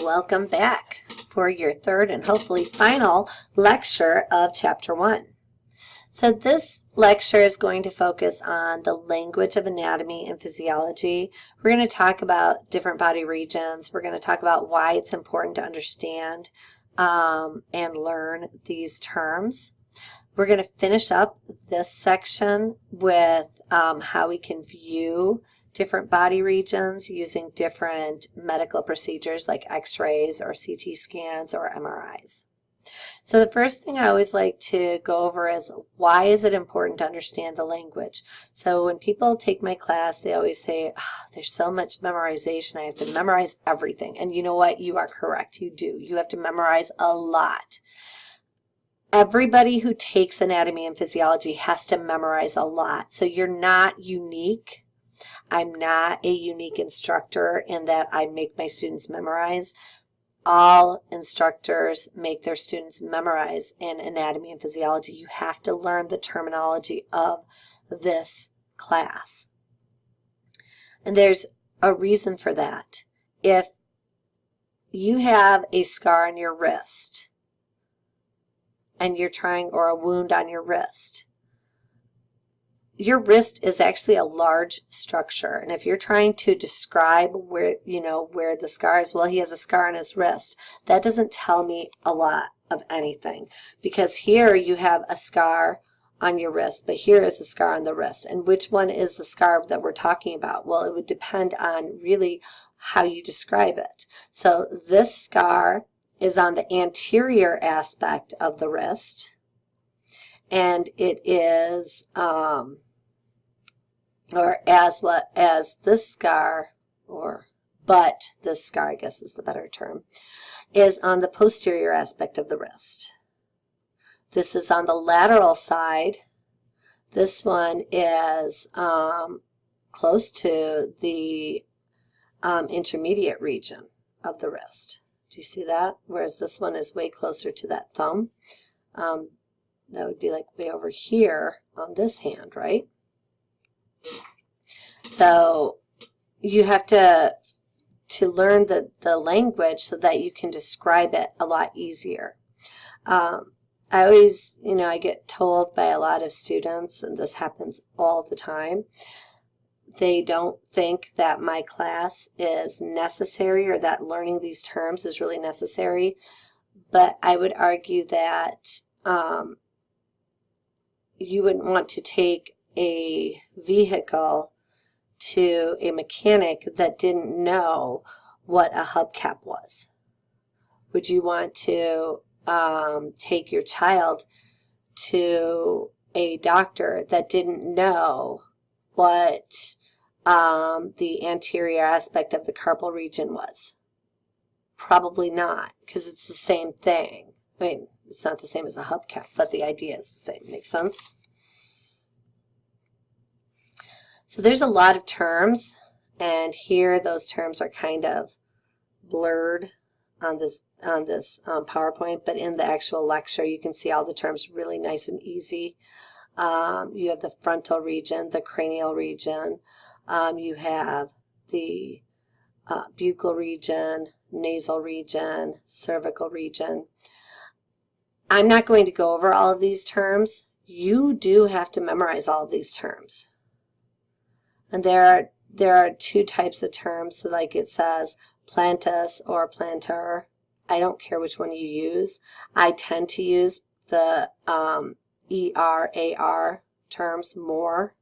Welcome back for your third and hopefully final lecture of Chapter 1. So this lecture is going to focus on the language of anatomy and physiology. We're going to talk about different body regions. We're going to talk about why it's important to understand and learn these terms. We're going to finish up this section with how we can view different body regions using different medical procedures like x-rays or CT scans or MRIs. So the first thing I always like to go over is why is it important to understand the language? So when people take my class, they always say, there's so much memorization, I have to memorize everything. And you know what? You are correct. You do. You have to memorize a lot. Everybody who takes anatomy and physiology has to memorize a lot. So you're not unique. I'm not a unique instructor in that I make my students memorize. All instructors make their students memorize in anatomy and physiology. You have to learn the terminology of this class. And there's a reason for that. If you have a scar on your wrist and you're trying, or a wound on your wrist is actually a large structure, and if you're trying to describe where the scar is, well, he has a scar on his wrist, that doesn't tell me a lot of anything, because here you have a scar on your wrist, but here is a scar on the wrist, and which one is the scar that we're talking about? Well, it would depend on really how you describe it. So this scar is on the anterior aspect of the wrist, and it is this scar, this scar, I guess is the better term, is on the posterior aspect of the wrist. This is on the lateral side. This one is close to the intermediate region of the wrist. Do you see that? Whereas this one is way closer to that thumb. That would be like way over here on this hand, right? So you have to learn the language so that you can describe it a lot easier. I always, I get told by a lot of students, and this happens all the time, they don't think that my class is necessary or that learning these terms is really necessary. But I would argue that you wouldn't want to take a vehicle to a mechanic that didn't know what a hubcap was. Would you want to take your child to a doctor that didn't know what the anterior aspect of the carpal region was? Probably not, because it's the same thing. I mean, it's not the same as a hubcap, but the idea is the same. Makes sense? So there's a lot of terms, and here those terms are kind of blurred on this PowerPoint, but in the actual lecture you can see all the terms really nice and easy. You have the frontal region, the cranial region, you have the buccal region, nasal region, cervical region. I'm not going to go over all of these terms. You do have to memorize all of these terms. And there are two types of terms. So like it says plantus or plantar. I don't care which one you use. I tend to use the ER-AR terms more,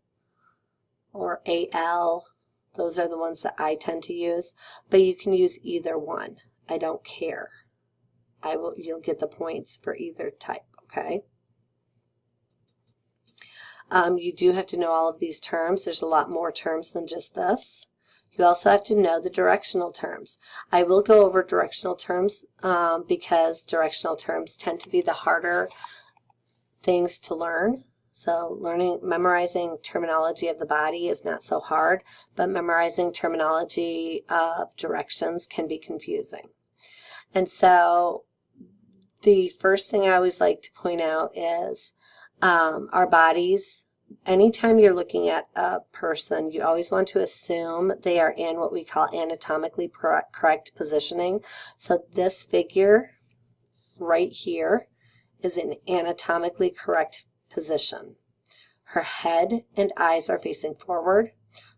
or AL. Those are the ones that I tend to use. But you can use either one. I don't care. You'll get the points for either type, okay? You do have to know all of these terms. There's a lot more terms than just this. You also have to know the directional terms. I will go over directional terms because directional terms tend to be the harder things to learn. So memorizing terminology of the body is not so hard, but memorizing terminology of directions can be confusing. And so the first thing I always like to point out is our bodies anytime you're looking at a person, you always want to assume they are in what we call anatomically correct positioning. So this figure right here is an anatomically correct position. Her head and eyes are facing forward.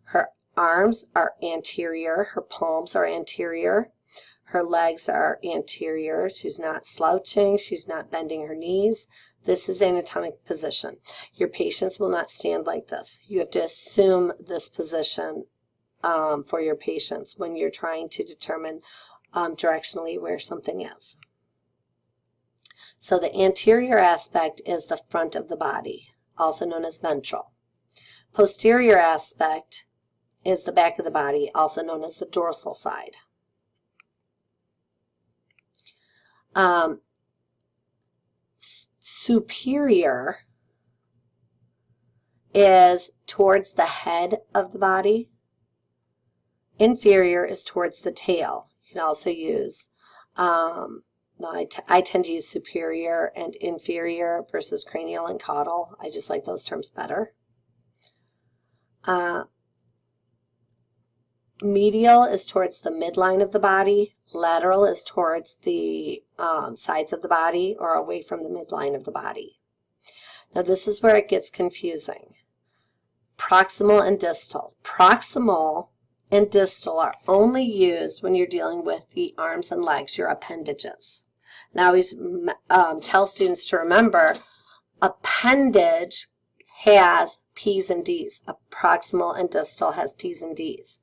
Her arms are anterior. Her palms are anterior. Her legs are anterior. She's not slouching. She's not bending her knees. This is anatomic position. Your patients will not stand like this. You have to assume this position for your patients when you're trying to determine directionally where something is. So the anterior aspect is the front of the body, also known as ventral. Posterior aspect is the back of the body, also known as the dorsal side. Superior is towards the head of the body. Inferior is towards the tail. You can also use, I tend to use superior and inferior versus cranial and caudal. I just like those terms better. Medial is towards the midline of the body. Lateral is towards the sides of the body or away from the midline of the body. Now this is where it gets confusing. Proximal and distal. Proximal and distal are only used when you're dealing with the arms and legs, your appendages. And I always tell students to remember, appendage has P's and D's. A proximal and distal has P's and D's.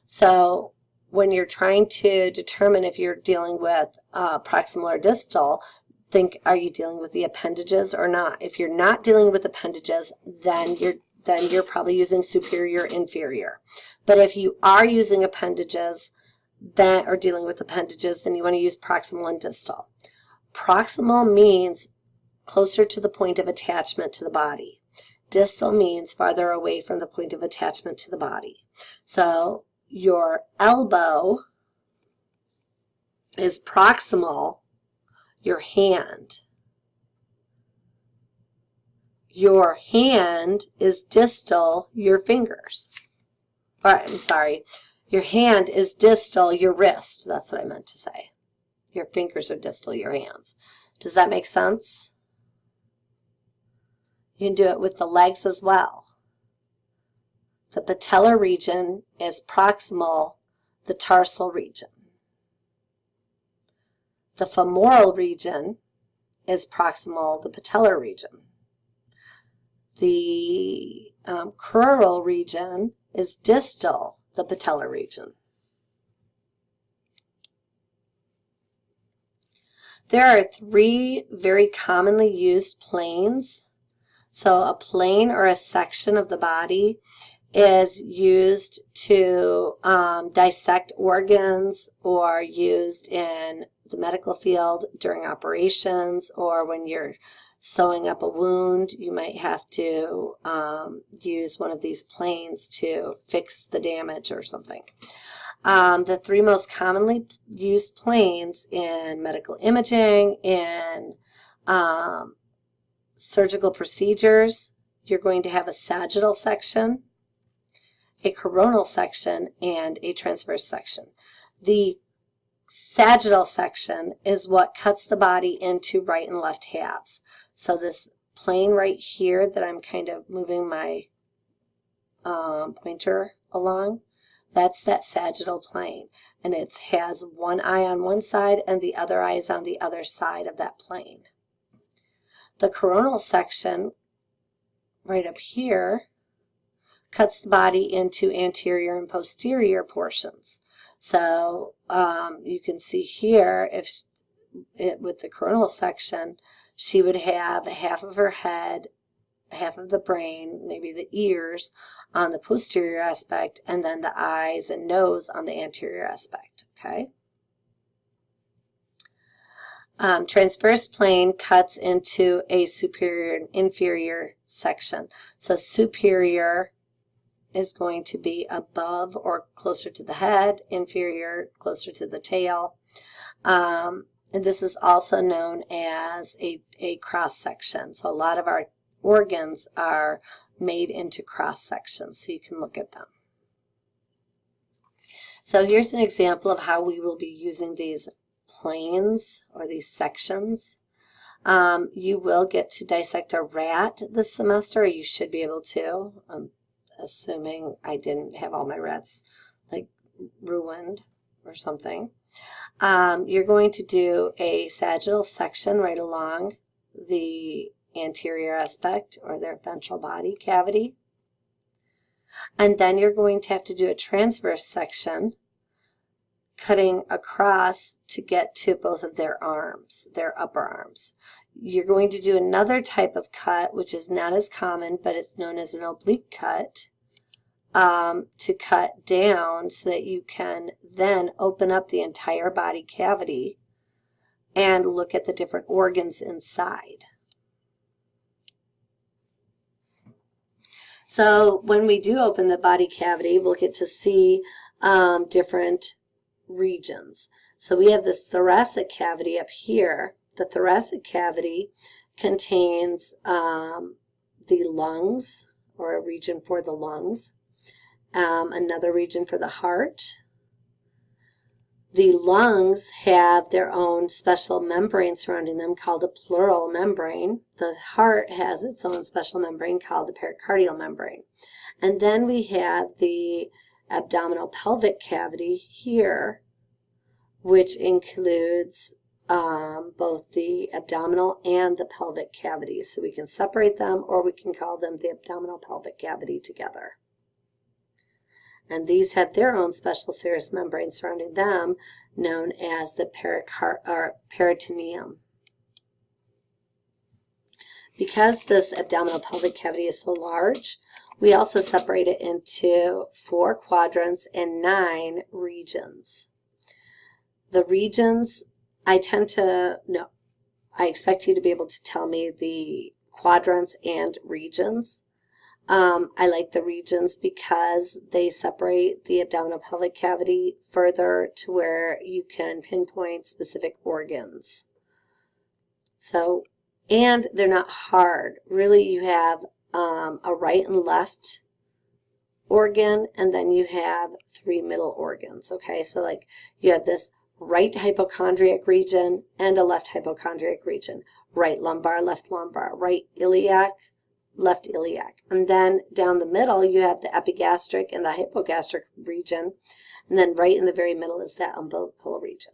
So when you're trying to determine if you're dealing with proximal or distal, think, are you dealing with the appendages or not? If you're not dealing with appendages, then you're probably using superior, inferior. But if you are using appendages or dealing with appendages, then you want to use proximal and distal. Proximal means closer to the point of attachment to the body. Distal means farther away from the point of attachment to the body. So your elbow is proximal, your hand. Your hand is distal, your fingers. I'm sorry, your hand is distal, your wrist. That's what I meant to say. Your fingers are distal, your hands. Does that make sense? You can do it with the legs as well. The patellar region is proximal, the tarsal region. The femoral region is proximal, the patellar region. The crural region is distal, the patellar region. There are 3 very commonly used planes. So a plane or a section of the body is used to dissect organs or used in the medical field during operations, or when you're sewing up a wound, you might have to use one of these planes to fix the damage or something. The 3 most commonly used planes in medical imaging, in surgical procedures, you're going to have a sagittal section, a coronal section, and a transverse section. The sagittal section is what cuts the body into right and left halves. So this plane right here that I'm kind of moving my pointer along, that's that sagittal plane. And it has one eye on one side and the other eye is on the other side of that plane. The coronal section right up here cuts the body into anterior and posterior portions. So you can see here, with the coronal section, she would have half of her head, half of the brain, maybe the ears on the posterior aspect, and then the eyes and nose on the anterior aspect. Okay. Transverse plane cuts into a superior and inferior section. So superior is going to be above or closer to the head, inferior closer to the tail. And this is also known as a cross section. So a lot of our organs are made into cross sections so you can look at them. So here's an example of how we will be using these planes or these sections. You will get to dissect a rat this semester, or you should be able to. I'm assuming I didn't have all my rats like ruined or something. You're going to do a sagittal section right along the anterior aspect or their ventral body cavity. And then you're going to have to do a transverse section cutting across to get to both of their arms, their upper arms. You're going to do another type of cut, which is not as common, but it's known as an oblique cut, to cut down so that you can then open up the entire body cavity and look at the different organs inside. So when we do open the body cavity, we'll get to see different regions. So we have this thoracic cavity up here. The thoracic cavity contains the lungs, or a region for the lungs, another region for the heart. The lungs have their own special membrane surrounding them called a pleural membrane. The heart has its own special membrane called the pericardial membrane. And then we have the abdominal pelvic cavity here, which includes both the abdominal and the pelvic cavities. So we can separate them, or we can call them the abdominal pelvic cavity together. And these have their own special serous membrane surrounding them, known as the peritoneum. Because this abdominal pelvic cavity is so large, we also separate it into 4 quadrants and 9 regions. The regions, I expect you to be able to tell me the quadrants and regions. I like the regions because they separate the abdominal pelvic cavity further to where you can pinpoint specific organs. So, and they're not hard. Really, you have a right and left organ, and then you have 3 middle organs. Okay, so like you have this right hypochondriac region and a left hypochondriac region. Right lumbar, left lumbar, right iliac, left iliac. And then down the middle, you have the epigastric and the hypogastric region. And then right in the very middle is that umbilical region.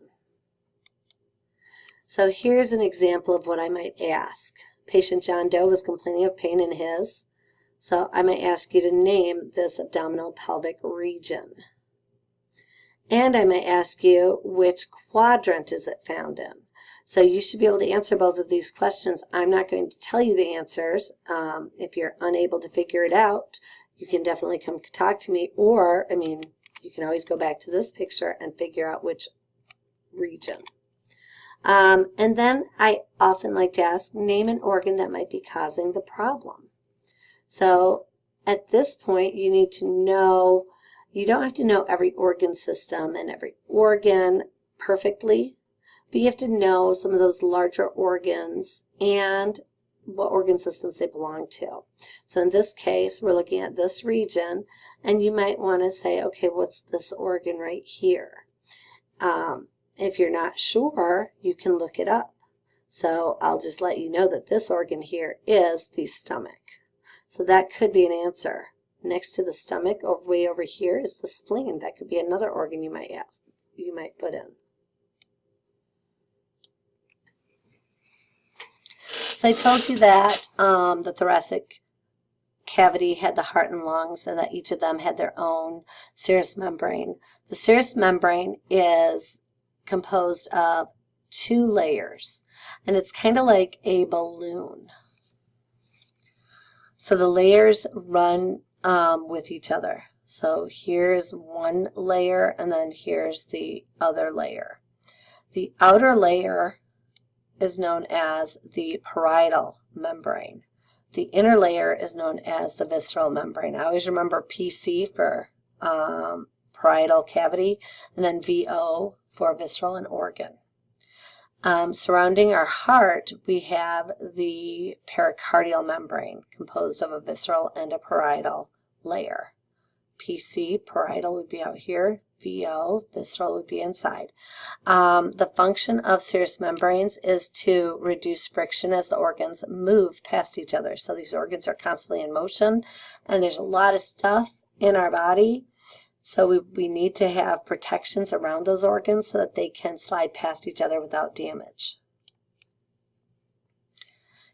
So here's an example of what I might ask. Patient John Doe was complaining of pain in his. So I might ask you to name this abdominal pelvic region. And I might ask you, which quadrant is it found in? So you should be able to answer both of these questions. I'm not going to tell you the answers. If you're unable to figure it out, you can definitely come talk to me. Or, you can always go back to this picture and figure out which region. And then I often like to ask, name an organ that might be causing the problem. So at this point, you need to know, you don't have to know every organ system and every organ perfectly, but you have to know some of those larger organs and what organ systems they belong to. So in this case, we're looking at this region, and you might want to say, okay, what's this organ right here? If you're not sure, you can look it up. So I'll just let you know that this organ here is the stomach. So that could be an answer. Next to the stomach, way over here, is the spleen. That could be another organ you might ask, you might put in. So I told you that the thoracic cavity had the heart and lungs, and that each of them had their own serous membrane. The serous membrane is composed of 2 layers, and it's kind of like a balloon. So the layers run with each other. So here's one layer, and then here's the other layer. The outer layer is known as the parietal membrane. The inner layer is known as the visceral membrane. I always remember PC for parietal cavity, and then VO for visceral and organ. Surrounding our heart, we have the pericardial membrane, composed of a visceral and a parietal layer. PC, parietal, would be out here. VO, visceral, would be inside. The function of serous membranes is to reduce friction as the organs move past each other. So these organs are constantly in motion, and there's a lot of stuff in our body. So we need to have protections around those organs so that they can slide past each other without damage.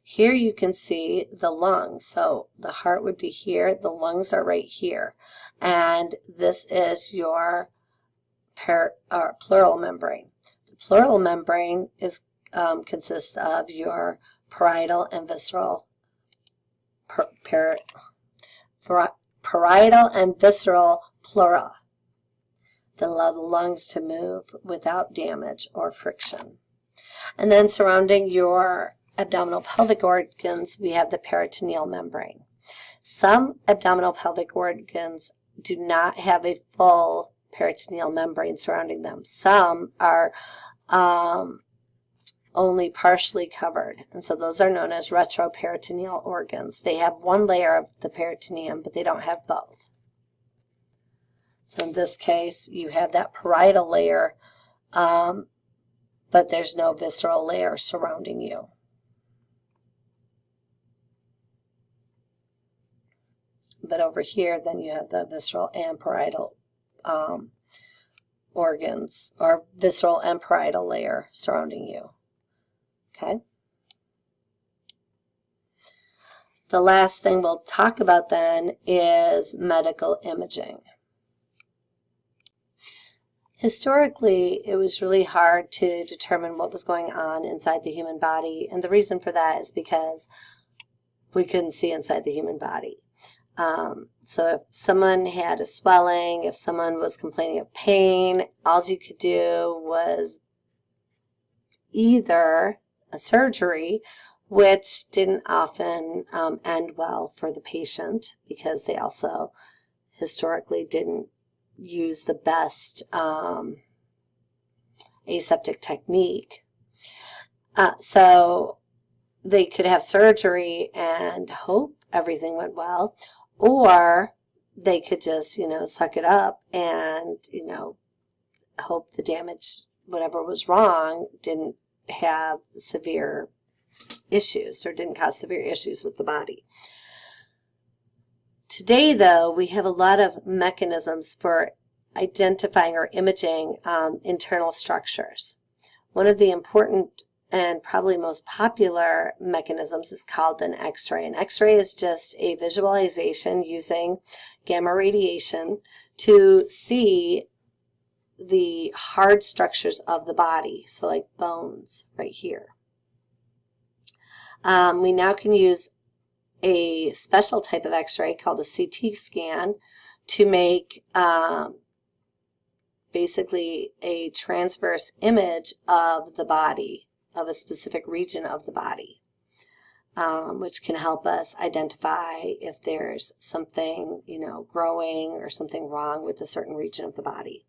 Here you can see the lungs. So the heart would be here, the lungs are right here. And this is your pleural membrane. The pleural membrane is consists of your parietal and visceral parietal and visceral pleura that allow the lungs to move without damage or friction. And then surrounding your abdominal pelvic organs, we have the peritoneal membrane. Some abdominal pelvic organs do not have a full peritoneal membrane surrounding them. Some are only partially covered, and so those are known as retroperitoneal organs. They have one layer of the peritoneum, but they don't have both. So in this case, you have that parietal layer, but there's no visceral layer surrounding you. But over here, then you have the visceral and parietal organs, or visceral and parietal layer surrounding you. Okay. The last thing we'll talk about then is medical imaging. Historically, it was really hard to determine what was going on inside the human body, and the reason for that is because we couldn't see inside the human body. So if someone had a swelling, if someone was complaining of pain, all you could do was either a surgery, which didn't often end well for the patient because they also historically didn't use the best aseptic technique. So they could have surgery and hope everything went well, or they could just, suck it up and, hope the damage, whatever was wrong, didn't have severe issues or didn't cause severe issues with the body. Today, though, we have a lot of mechanisms for identifying or imaging internal structures. One of the important and probably most popular mechanisms is called an X-ray. An X-ray is just a visualization using gamma radiation to see the hard structures of the body, so like bones right here. We now can use a special type of X-ray called a CT scan to make basically a transverse image of the body, of a specific region of the body, which can help us identify if there's something, growing or something wrong with a certain region of the body.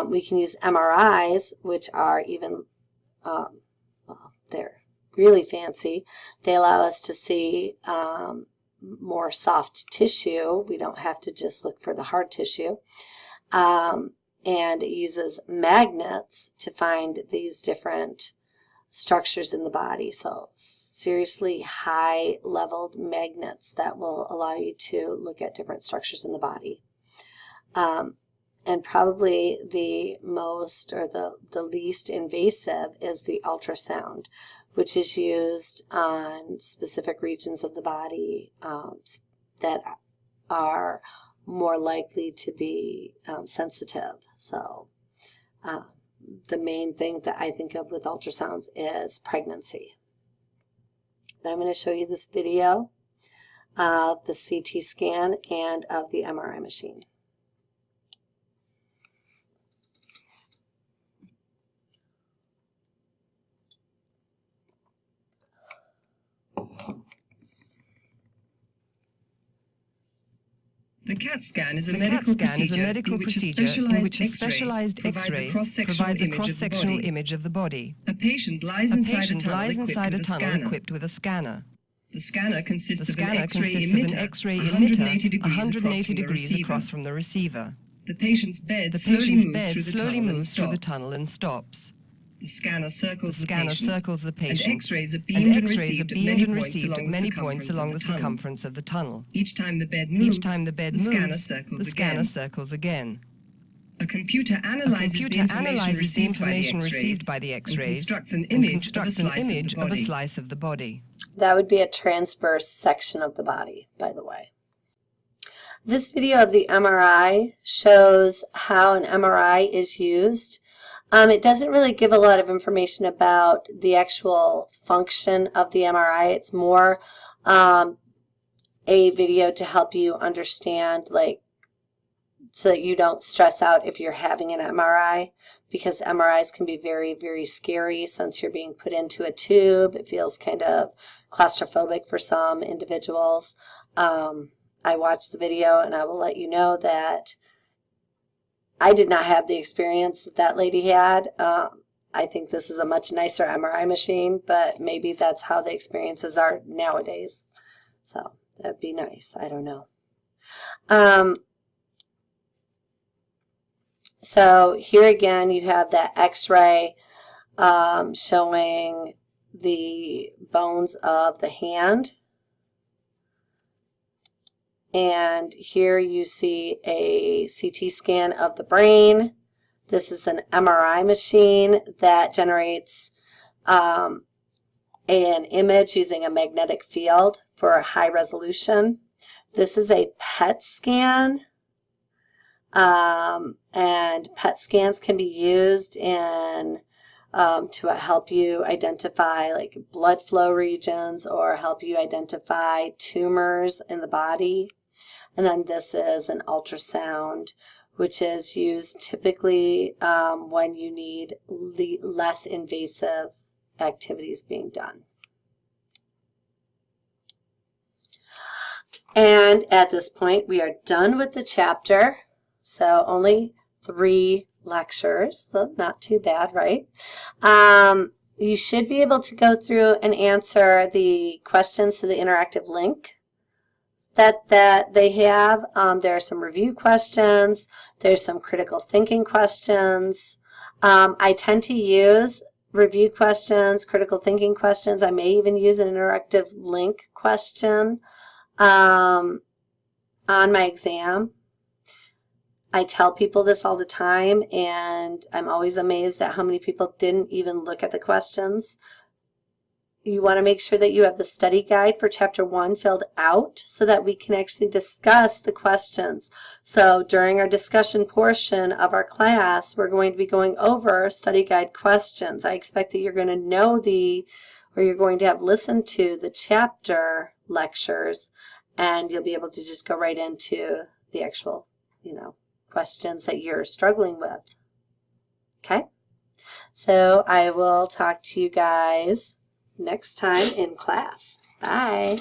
We can use MRIs, which are even, they're really fancy. They allow us to see more soft tissue. We don't have to just look for the hard tissue. And it uses magnets to find these different structures in the body. So seriously high-leveled magnets that will allow you to look at different structures in the body. And probably the most or the least invasive is the ultrasound, which is used on specific regions of the body that are more likely to be sensitive. So the main thing that I think of with ultrasounds is pregnancy. But I'm going to show you this video of the CT scan and of the MRI machine. The CAT scan is a medical procedure in which a specialized X-ray provides a cross-sectional image of the body. A patient lies inside a tunnel equipped with a scanner. The scanner consists of an X-ray emitter 180 degrees across from the receiver. The patient's bed slowly moves through the tunnel and stops. The scanner circles the patient, and X-rays are beamed and received at many points along the circumference of the tunnel. Each time the bed moves, the scanner circles again. A computer analyzes the information received by the X-rays and constructs an image of a slice of the body. That would be a transverse section of the body, by the way. This video of the MRI shows how an MRI is used. It doesn't really give a lot of information about the actual function of the MRI. It's more a video to help you understand, like, so that you don't stress out if you're having an MRI, because MRIs can be very, very scary since you're being put into a tube. It feels kind of claustrophobic for some individuals. I watched the video, and I will let you know that I did not have the experience that lady had. I think this is a much nicer MRI machine, but maybe that's how the experiences are nowadays. So that'd be nice. I don't know. So here again, you have that X-ray showing the bones of the hand. And here you see a CT scan of the brain. This is an MRI machine that generates an image using a magnetic field for a high resolution. This is a PET scan. And PET scans can be used in to help you identify like blood flow regions or help you identify tumors in the body. And then this is an ultrasound, which is used typically when you need less invasive activities being done. And at this point, we are done with the chapter. So only 3 lectures, so not too bad, right? You should be able to go through and answer the questions to the interactive link that they have. There are some review questions. There's some critical thinking questions. I tend to use review questions, critical thinking questions. I may even use an interactive link question on my exam. I tell people this all the time, and I'm always amazed at how many people didn't even look at the questions. You want to make sure that you have the study guide for Chapter 1 filled out so that we can actually discuss the questions. So during our discussion portion of our class, we're going to be going over study guide questions. I expect that you're going to know or you're going to have listened to the chapter lectures, and you'll be able to just go right into the actual, questions that you're struggling with. Okay? So I will talk to you guys next time in class. Bye.